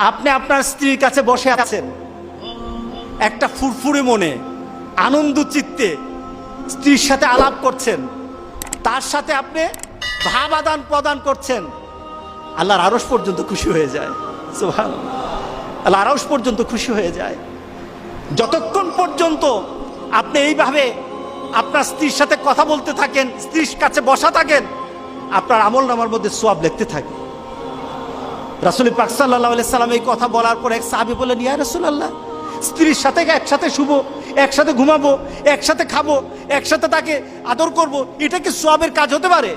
আপনি আপনার স্ত্রীর কাছে বসে আছেন, একটা ফুরফুরে মনে আনন্দ চিত্তে স্ত্রীর সাথে আলাপ করছেন, তার সাথে আপনি ভাব আদান প্রদান করছেন, আল্লাহর আরশ পর্যন্ত খুশি হয়ে যায়। সুবহানাল্লাহ, আল্লাহর আরশ পর্যন্ত খুশি হয়ে যায়। যতক্ষণ পর্যন্ত আপনি এইভাবে আপনার স্ত্রীর সাথে কথা বলতে থাকেন, স্ত্রীর কাছে বসা থাকেন, আপনার আমলনামার মধ্যে সওয়াব লিখতে থাকে। রাসূল পাক সাল্লাল্লাহু আলাইহি সাল্লাম এই কথা বলার পর এক সাহাবী বললেন, ইয়া রাসূলুল্লাহ, স্ত্রীর সাথে একসাথে শুবো, একসাথে ঘুমাবো, একসাথে খাবো, একসাথে তাকে আদর করব, এটা কি সওয়াবের কাজ হতে পারে?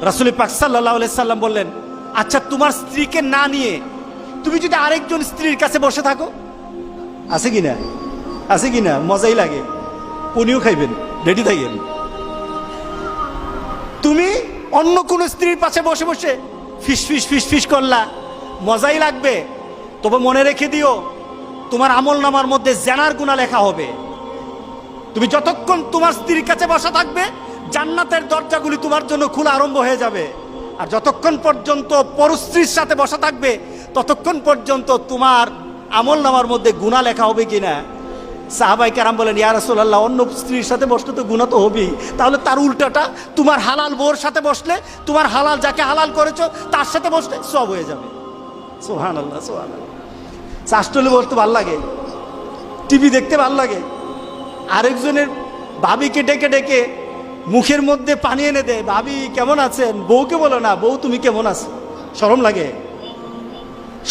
রাসূল পাক সাল্লাল্লাহু আলাইহি সাল্লাম বললেন, আচ্ছা তোমার স্ত্রীকে না নিয়ে তুমি যদি আরেকজন স্ত্রীর কাছে বসে থাকো, আছে কিনা? আছে কিনা? মজাই লাগে, পনিও খাইবেন, রেডি থাকেন। তুমি অন্য কোন স্ত্রীর পাশে বসে বসে ফিস ফিস ফিস ফিস করলা, মজাই লাগবে, তবে মনে রেখে দিও তোমার আমলনামার মধ্যে জিনার গুনাহ লেখা হবে। তুমি যতক্ষণ তোমার স্ত্রীর কাছে বসা থাকবে, জান্নাতের দরজাগুলি তোমার জন্য খোলা আরম্ভ হয়ে যাবে। আর যতক্ষণ পর্যন্ত পরস্ত্রীর সাথে বসা থাকবে, ততক্ষণ পর্যন্ত তোমার আমলনামার মধ্যে গুনাহ লেখা হবে কিনা। সাহাবায়ে কেরাম বলেন, ইয়া রাসূলুল্লাহ, অন্য স্ত্রীর সাথে বসলে তো গুনাহ তো হবেই, তাহলে তার উল্টাটা তোমার হালাল বউর সাথে বসলে, তোমার হালাল যাকে হালাল করেছো তার সাথে বসলে সব হয়ে যাবে। সুবহানাল্লাহ, সুবহানাল্লাহ। চাষটলে বসতে ভাল লাগে, টিভি দেখতে ভাল লাগে, আরেকজনের ভাবিকে ডেকে ডেকে মুখের মধ্যে পানি এনে দেয়, ভাবি কেমন আছেন, বউকে বলো না, বউ তুমি কেমন আছো। শরম লাগে,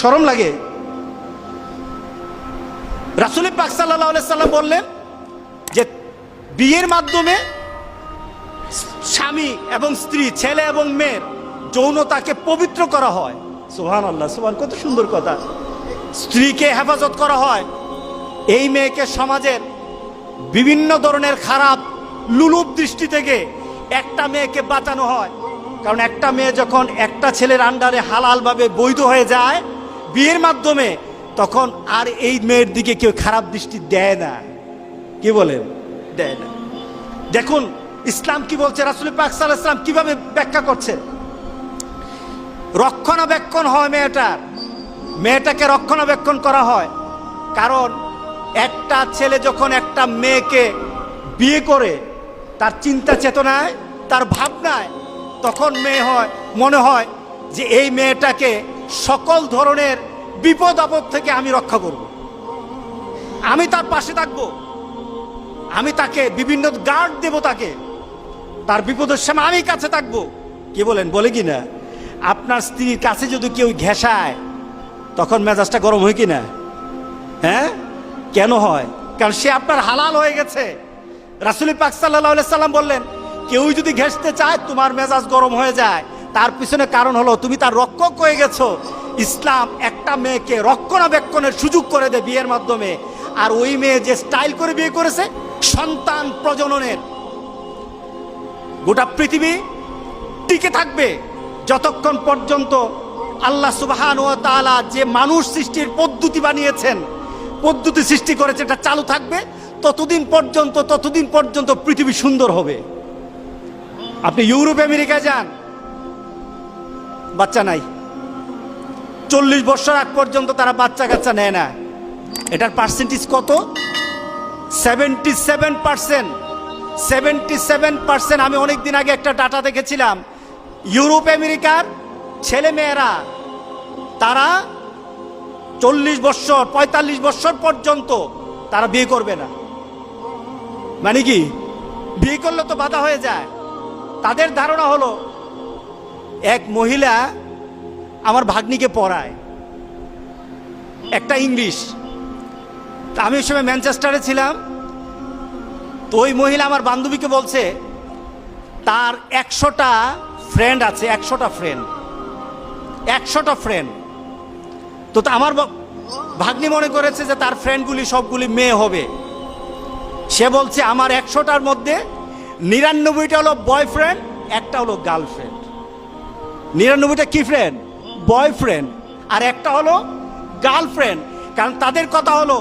শরম লাগে। রাসূল পাক সাল্লাল্লাহু আলাইহি সাল্লাম বললেন যে বিয়ের মাধ্যমে স্বামী এবং স্ত্রী, ছেলে এবং মেয়ের যৌনতাকে পবিত্র করা হয়। সুবহানাল্লাহ, সুবহান, কত সুন্দর কথা। স্ত্রীকে হেফাজত করা হয়, এই মেয়েকে সমাজের বিভিন্ন ধরনের খারাপ লুলুপ দৃষ্টি থেকে একটা মেয়েকে বাঁচানো হয়। কারণ একটা মেয়ে যখন একটা ছেলের আন্ডারে হালালভাবে বৈধ হয়ে যায় বিয়ের মাধ্যমে, তখন আর এই মেয়ের দিকে কেউ খারাপ দৃষ্টি দেয় না। কি বলেন? দেয় না। দেখুন ইসলাম কি বলছে, রাসূল পাক সাল্লাল্লাহু আলাইহি ওয়াসাল্লাম কিভাবে ব্যাখ্যা করছে। রক্ষণাবেক্ষণ হয় মেয়েটাকে রক্ষণাবেক্ষণ করা হয়। কারণ একটা ছেলে যখন একটা মেয়েকে বিয়ে করে, তার চিন্তা চেতনায়, তার ভাবনায়, তখন মনে হয় যে এই মেয়েটাকে সকল ধরনের বিপদ আপদ থেকে আমি রক্ষা করব, আমি তার পাশে থাকবো, আমি তাকে বিভিন্ন গার্ড দেব, তাকে তার বিপদের সময় আমি কাছে থাকবো। কি বলেন? বলে কি না? আপনার স্ত্রীর কাছে যদি কেউ ঘেঁষায়, তখন মেজাজটা গরম হয় কি না? হ্যাঁ, কেন হয়? কারণ সে আপনার হালাল হয়ে গেছে। রাসূল পাক সাল্লাল্লাহু আলাইহি সাল্লাম বললেন, কেউ যদি ঘেঁষতে চায় তোমার মেজাজ গরম হয়ে যায়, তার পিছনে কারণ হলো তুমি তার রক্ষক হয়ে গেছো। ইসলাম একটা মেয়েকে রক্ষণাবেক্ষণের সুযোগ করে দেয় বিয়ের মাধ্যমে। আর ওই মেয়ে যে স্টাইল করে বিয়ে করেছে, সন্তান প্রজননের গোটা পৃথিবী টিকে থাকবে যতক্ষণ পর্যন্ত আল্লাহ সুবহানাহু ওয়া তাআলা যে মানুষ সৃষ্টির পদ্ধতি বানিয়েছেন, পদ্ধতি সৃষ্টি করেছে, এটা চালু থাকবে ততদিন পর্যন্ত পৃথিবী সুন্দর হবে। আপনি ইউরোপ আমেরিকায় যান, বাচ্চা নাই, 40 বছর আগ পর্যন্ত তারা বাচ্চা কাচ্চা নেয় না। এটার পার্সেন্টেজ কত? 77%। 77%। আমি অনেকদিন আগে একটা ডাটা দেখেছিলাম, ইউরোপ আমেরিকার ছেলে মেয়েরা তারা 40 বছর 45 বছর পর্যন্ত তারা বিয়ে করবে না। মানে কি? বিয়ে করলে তো বাধা হয়ে যায়। তাদের ধারণা হলো, এক মহিলা আমার ভাগ্নিকে পড়ায় একটা ইংলিশ, তা আমি ওই সময় ম্যানচেস্টারে ছিলাম। তো ওই মহিলা আমার বান্ধবীকে বলছে তার 100টা ফ্রেন্ড আছে, 100টা ফ্রেন্ড। তো আমার ভাগ্নি মনে করেছে যে তার ফ্রেন্ডগুলি সবগুলি মেয়ে হবে। সে বলছে আমার 100টার মধ্যে 99টা হলো বয়ফ্রেন্ড, একটা হলো গার্লফ্রেন্ড। 99টা কি ফ্রেন্ড? বয়ফ্রেন্ড, আর একটা হলো গার্লফ্রেন্ড। কারণ তাদের কথা হলো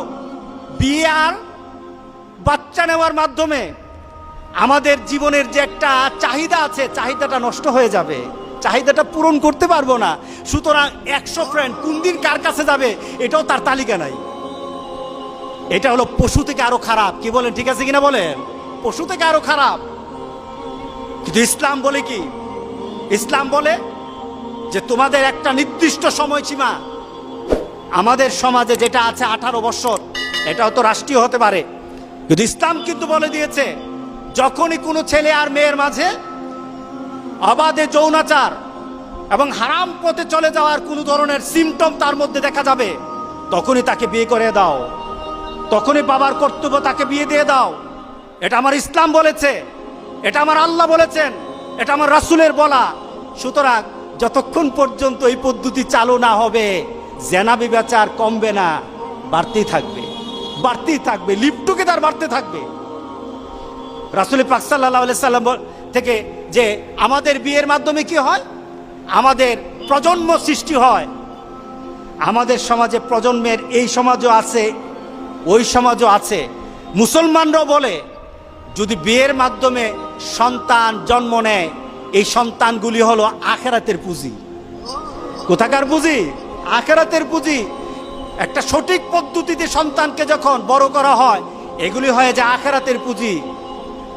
বিয়ে আর বাচ্চা নেওয়ার মাধ্যমে আমাদের জীবনের যে একটা চাহিদা আছে, চাহিদাটা নষ্ট হয়ে যাবে। চাহিদাটা পূরণ করতে পারবো না। সুতরাং 100 ফ্রেন্ড কোন দিন কার কাছে যাবে এটাও তার তালিকা নাই। এটা হলো পশু থেকে আরো খারাপ। কি বলেন, ঠিক আছে কিনা বলেন? পশু থেকে আরো খারাপ। কিন্তু ইসলাম বলে কি? ইসলাম বলে যে তোমাদের একটা নির্দিষ্ট সময়সীমা, আমাদের সমাজে যেটা আছে 18 বছর, এটাও তো রাষ্ট্রীয় হতে পারে, কিন্তু ইসলাম কিন্তু বলে দিয়েছে যখনই কোনো ছেলে আর মেয়ের মাঝে অবাধে যৌনাচার এবং হারাম পথে চলে যাওয়ার কোনো ধরনের সিমটম তার মধ্যে দেখা যাবে, তখনই তাকে বিয়ে করে দাও, তখনই বাবার কর্তব্য তাকে বিয়ে দিয়ে দাও। এটা আমার ইসলাম বলেছে, এটা আমার আল্লাহ বলেছেন, এটা আমার রাসূলের বলা। সুতরাং যতক্ষণ পর্যন্ত এই পদ্ধতি চালু না হবে জেনা ব্যভিচার কমবে না, বাড়তেই থাকবে, বাড়তেই থাকবে, লিভ টুগেদার বাড়তে থাকবে। রাসূল পাক সাল্লাল্লাহু আলাইহি সাল্লাম থেকে যে আমাদের বিয়ের মাধ্যমে কি হয়, আমাদের প্রজন্ম সৃষ্টি হয়। আমাদের সমাজে প্রজন্মের এই সমাজও আছে, ওই সমাজও আছে। মুসলমানরাও বলে যদি বিয়ের মাধ্যমে সন্তান জন্ম নেয়, এই সন্তানগুলি হলো আখিরাতের পুঁজি। কোথাকার পুঁজি? আখিরাতের পুঁজি। একটা সঠিক পদ্ধতিতে সন্তানকে যখন বড় করা হয়, এগুলি হয় যে আখিরাতের পুঁজি।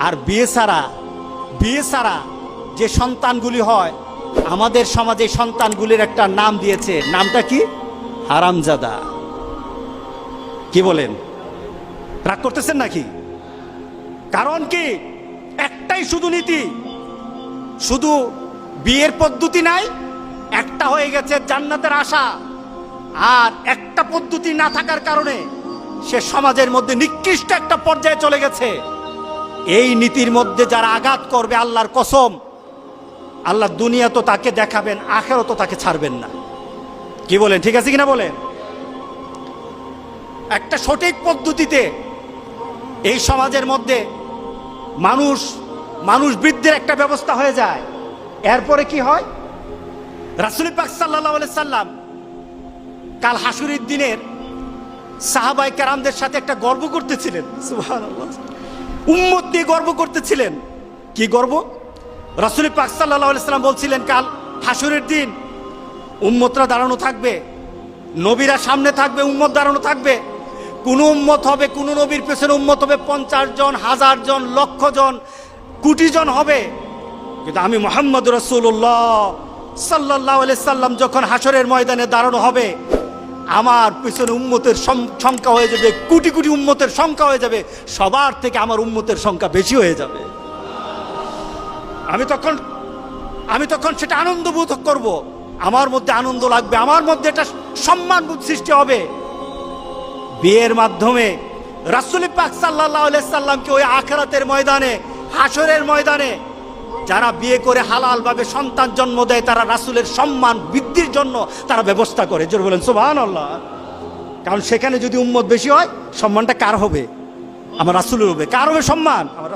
আর বিয়ে ছাড়া যে সন্তানগুলি হয়, আমাদের সমাজে সন্তানগুলির একটা নাম দিয়েছে, নামটা কি? হারামজাদা। কি বলেন, রাগ করতেছেন নাকি? কারণ কি? একটাই শুধু নীতি, শুধু বিয়ের পদ্ধতি নাই, একটা হয়ে গেছে জান্নাতের আশা। আর একটা পদ্ধতি না থাকার কারণে সে সমাজের মধ্যে নিকৃষ্ট একটা পর্যায়ে চলে গেছে। এই নীতির মধ্যে যারা আঘাত করবে, আল্লাহর কসম, আল্লাহ দুনিয়া তো তাকে দেখাবেন, আখেরাত তো তাকে ছাড়বেন না। কি বলেন, ঠিক আছে কিনা বলেন? একটা সঠিক পদ্ধতিতে এই সমাজের মধ্যে মানুষ বৃদ্ধির একটা ব্যবস্থা হয়ে যায়। এরপরে কি হয়? রাসূল পাক সাল্লাল্লাহু আলাইহি সাল্লাম কাল হাসুরের দিনের সাহাবায়ে কেরামদের সাথে একটা গর্ব করতেছিলেন। সুবহানাল্লাহ, উম্মত নিয়ে গর্ব করতেছিলেন। কি গর্ব? রাসূল পাক সাল্লাল্লাহু আলাইহি সাল্লাম বলছিলেন কাল হাসুরের দিন উম্মতরা দাঁড়ানো থাকবে, নবীরা সামনে থাকবে, উম্মত দাঁড়ানো থাকবে। কোন উম্মত হবে, কোন নবীর পেছনে উম্মত হবে 50 জন, 1000 জন, লক্ষ জন, কোটি জন হবে। কিন্তু আমি মুহাম্মদ রাসূলুল্লাহ সাল্লাল্লাহু আলাইহি সাল্লাম যখন হাসরের ময়দানে দাঁড়ানো হবে, আমার পেছনে উম্মতের সংখ্যা হয়ে যাবে কোটি কোটি, উম্মতের সংখ্যা হয়ে যাবে সবার থেকে আমার উম্মতের সংখ্যা বেশি হয়ে যাবে। আমি তখন সেটা আনন্দ বোধ করব, আমার মধ্যে আনন্দ লাগবে, আমার মধ্যে একটা সম্মান বোধ সৃষ্টি হবে। বিয়ের মাধ্যমে রাসূল পাক সাল্লাল্লাহু আলাইহি সাল্লামকে ওই আখিরাতের ময়দানে, হাসরের ময়দানে যারা বিয়ে করে হালাল ভাবে সন্তান জন্ম দেয়, তারা রাসূলের সম্মান বৃদ্ধির জন্য তারা ব্যবস্থা করে। জোরে বলেন সুবহানাল্লাহ। কারণ সেখানে যদি উম্মত বেশি হয়, সম্মানটা কার হবে? আমার রাসূলের হবে। কার হবে সম্মান? আমার